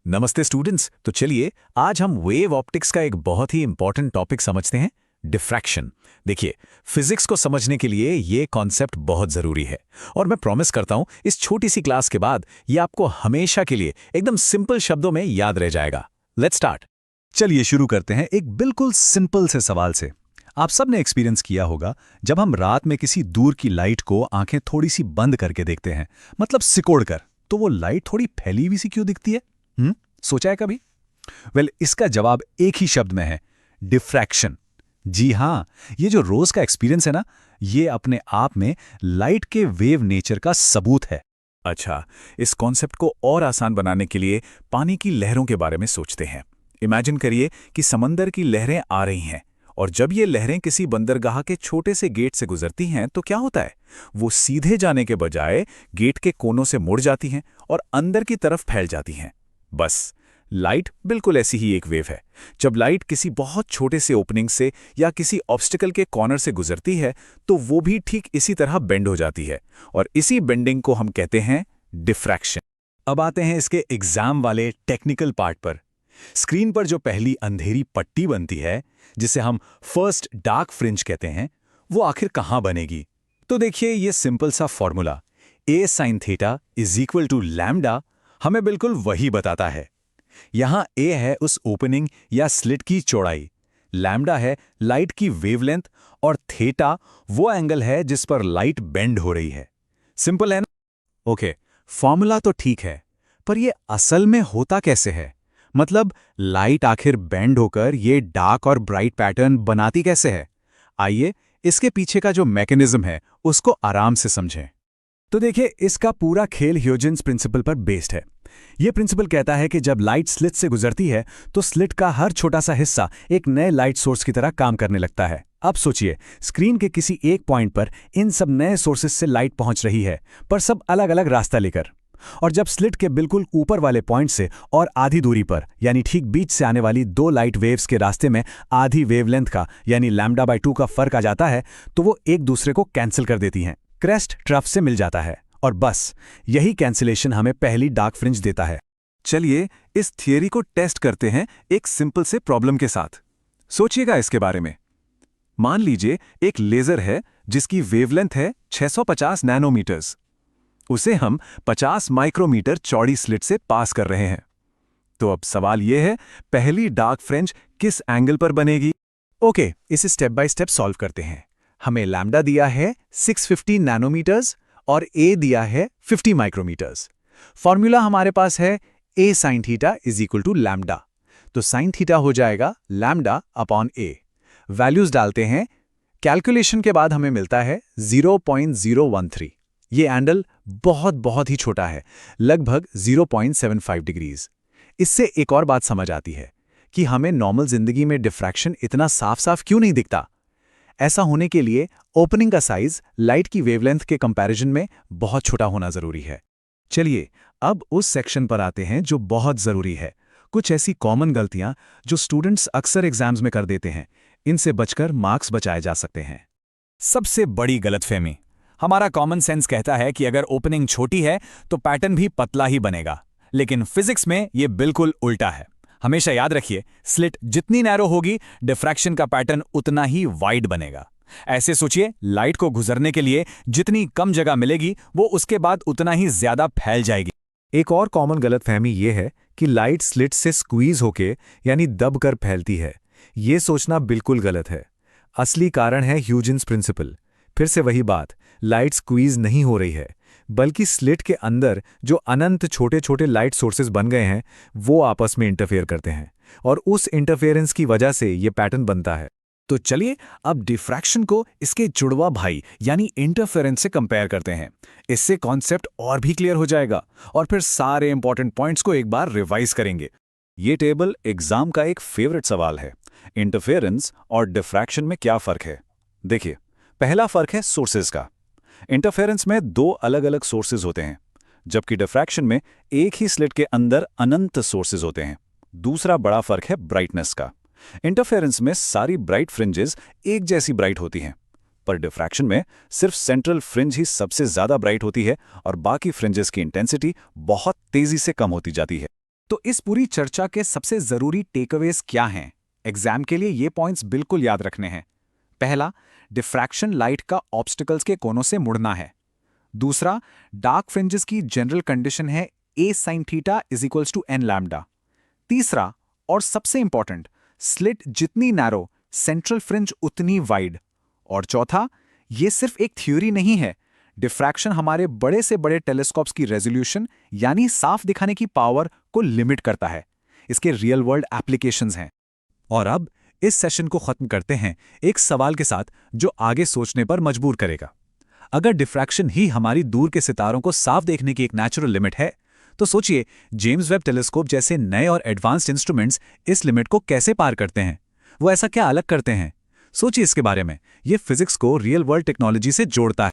नमस्ते स्टूडेंट्स। तो चलिए आज हम वेव ऑप्टिक्स का एक बहुत ही इंपॉर्टेंट टॉपिक समझते हैं, डिफ्रैक्शन। देखिए, फिजिक्स को समझने के लिए ये कॉन्सेप्ट बहुत जरूरी है और मैं प्रॉमिस करता हूं इस छोटी सी क्लास के बाद ये आपको हमेशा के लिए एकदम सिंपल शब्दों में याद रह जाएगा। Let's start. चलिए शुरू करते हैं एक बिल्कुल सिंपल से सवाल से। आप सब ने एक्सपीरियंस किया होगा जब हम रात में किसी दूर की लाइट को आंखें थोड़ी सी बंद करके देखते हैं, मतलब सिकोड़ कर, तो वो लाइट थोड़ी फैली हुई सी क्यों दिखती है? सोचा है कभी? इसका जवाब एक ही शब्द में है, डिफ्रैक्शन। जी हाँ, ये जो रोज का एक्सपीरियंस है ना, ये अपने आप में लाइट के वेव नेचर का सबूत है। अच्छा, इस कॉन्सेप्ट को और आसान बनाने के लिए पानी की लहरों के बारे में सोचते हैं। इमेजिन करिए कि समंदर की लहरें आ रही हैं और जब ये लहरें किसी बंदरगाह के छोटे से गेट से गुजरती हैं तो क्या होता है? वो सीधे जाने के बजाय गेट के कोनों से मुड़ जाती हैं और अंदर की तरफ फैल जाती हैं। बस, लाइट बिल्कुल ऐसी ही एक वेव है। जब लाइट किसी बहुत छोटे से ओपनिंग से या किसी ऑब्स्टिकल के कॉर्नर से गुजरती है तो वो भी ठीक इसी तरह बेंड हो जाती है और इसी बेंडिंग को हम कहते हैं डिफ्रैक्शन। अब आते हैं इसके एग्जाम वाले टेक्निकल पार्ट पर। स्क्रीन पर जो पहली अंधेरी पट्टी बनती है, जिसे हम फर्स्ट डार्क फ्रिंज कहते हैं, वो आखिर कहां बनेगी? तो देखिए, ये सिंपल सा formula a sin theta is equal to lambda हमें बिल्कुल वही बताता है। यहां a है उस ओपनिंग या स्लिट की चौड़ाई, लैम्डा है लाइट की वेवलेंथ और थीटा वो एंगल है जिस पर लाइट बेंड हो रही है। सिंपल है ना? ओके, फॉर्मूला तो ठीक है, पर ये असल में होता कैसे है? मतलब लाइट आखिर बेंड होकर ये डार्क और ब्राइट पैटर्न बनाती कैसे है? आइए इसके पीछे का जो मैकेनिज्म है उसको आराम से समझें। तो देखिए, इसका पूरा खेल ह्यूजेंस प्रिंसिपल पर बेस्ड है। यह प्रिंसिपल कहता है कि जब लाइट स्लिट से गुजरती है तो स्लिट का हर छोटा सा हिस्सा एक नए लाइट सोर्स की तरह काम करने लगता है। अब सोचिए, स्क्रीन के किसी एक पॉइंट पर इन सब नए सोर्सेस से लाइट पहुंच रही है, पर सब अलग अलग रास्ता लेकर। और जब स्लिट के बिल्कुल ऊपर वाले पॉइंट से और आधी दूरी पर, यानी ठीक बीच से आने वाली दो लाइट वेव्स के रास्ते में आधी वेवलेंथ का यानी λ/2 का फर्क आ जाता है, तो वो एक दूसरे को कैंसिल कर देती हैं। क्रेस्ट ट्रफ से मिल जाता है और बस यही कैंसिलेशन हमें पहली डार्क फ्रिंज देता है। चलिए इस थियरी को टेस्ट करते हैं एक सिंपल से प्रॉब्लम के साथ। सोचिएगा इसके बारे में। मान लीजिए एक लेजर है जिसकी वेवलेंथ है 650 नैनोमीटर्स। उसे हम 50 माइक्रोमीटर चौड़ी स्लिट से पास कर रहे हैं। तो अब सवाल यह है, पहली डार्क फ्रिंज किस एंगल पर बनेगी? ओके, इसे स्टेप बाय स्टेप सॉल्व करते हैं। हमें लैम्डा दिया है 650 नैनोमीटर्स और a दिया है 50 माइक्रोमीटर्स। फॉर्मूला हमारे पास है a sin theta is equal to lambda. तो sin थीटा हो जाएगा लैम्डा अपॉन a। वैल्यूज डालते हैं, कैलकुलेशन के बाद हमें मिलता है 0.013। ये एंगल बहुत ही छोटा है, लगभग 0.75 डिग्रीज। इससे एक और बात समझ आती है कि हमें नॉर्मल जिंदगी में डिफ्रैक्शन इतना साफ साफ क्यों नहीं दिखता। ऐसा होने के लिए ओपनिंग का साइज लाइट की वेवलेंथ के कंपैरिजन में बहुत छोटा होना जरूरी है। चलिए अब उस सेक्शन पर आते हैं जो बहुत जरूरी है। कुछ ऐसी कॉमन गलतियां जो स्टूडेंट्स अक्सर एग्जाम्स में कर देते हैं, इनसे बचकर मार्क्स बचाए जा सकते हैं। सबसे बड़ी गलतफहमी, हमारा कॉमन सेंस कहता है कि अगर ओपनिंग छोटी है तो पैटर्न भी पतला ही बनेगा, लेकिन फिजिक्स में यह बिल्कुल उल्टा है। हमेशा याद रखिए, स्लिट जितनी नैरो होगी डिफ्रैक्शन का पैटर्न उतना ही वाइड बनेगा। ऐसे सोचिए, लाइट को गुजरने के लिए जितनी कम जगह मिलेगी वो उसके बाद उतना ही ज्यादा फैल जाएगी। एक और कॉमन गलतफहमी ये है कि लाइट स्लिट से स्क्वीज होके यानी दबकर फैलती है। ये सोचना बिल्कुल गलत है। असली कारण है ह्यूजेंस प्रिंसिपल। फिर से वही बात, लाइट स्क्वीज नहीं हो रही है, बल्कि स्लिट के अंदर जो अनंत छोटे छोटे लाइट सोर्सेज बन गए हैं वो आपस में इंटरफेयर करते हैं और उस इंटरफेरेंस की वजह से ये पैटर्न बनता है। तो चलिए अब डिफ्रैक्शन को इसके जुड़वा भाई यानी इंटरफेरेंस से कंपेयर करते हैं। इससे कॉन्सेप्ट और भी क्लियर हो जाएगा और फिर सारे इंपॉर्टेंट पॉइंट्स को एक बार रिवाइज करेंगे। ये टेबल एग्जाम का एक फेवरेट सवाल है। इंटरफेरेंस और डिफ्रैक्शन में क्या फर्क है? देखिए, पहला फर्क है सोर्सेज का। इंटरफेरेंस में दो अलग अलग सोर्सेज होते हैं, जबकि डिफ्रैक्शन में एक ही स्लिट के अंदर अनंत सोर्सेज होते हैं। दूसरा बड़ा फर्क है ब्राइटनेस का। इंटरफेरेंस में सारी ब्राइट फ्रिंजेस एक जैसी ब्राइट होती हैं, पर डिफ्रैक्शन में सिर्फ सेंट्रल फ्रिंज ही सबसे ज्यादा ब्राइट होती है और बाकी फ्रिंजेस की इंटेंसिटी बहुत तेजी से कम होती जाती है। तो इस पूरी चर्चा के सबसे जरूरी टेकअवेज क्या हैं? एग्जाम के लिए ये पॉइंट्स बिल्कुल याद रखने हैं। पहला, डिफ्रैक्शन लाइट का ऑब्स्टिकल्स के कोनों से मुड़ना है। दूसरा, डार्क फ्रिंजेस की जनरल कंडीशन है a sin theta is equals to n lambda. तीसरा और सबसे इंपॉर्टेंट, स्लिट जितनी नैरो, सेंट्रल फ्रिंज उतनी वाइड। और चौथा, ये सिर्फ एक थ्योरी नहीं है। डिफ्रैक्शन हमारे बड़े से बड़े टेलीस्कोप्स की रेजोल्यूशन यानी साफ दिखाने की पावर को लिमिट करता है। इसके रियल वर्ल्ड एप्लीकेशंस हैं। और अब इस सेशन को खत्म करते हैं एक सवाल के साथ जो आगे सोचने पर मजबूर करेगा। अगर डिफ्रैक्शन ही हमारी दूर के सितारों को साफ देखने की एक नेचुरल लिमिट है, तो सोचिए जेम्स वेब टेलीस्कोप जैसे नए और एडवांस्ड इंस्ट्रूमेंट्स इस लिमिट को कैसे पार करते हैं। वो ऐसा क्या अलग करते हैं? सोचिए इसके बारे में। ये फिजिक्स को रियल वर्ल्ड टेक्नोलॉजी से जोड़ता है।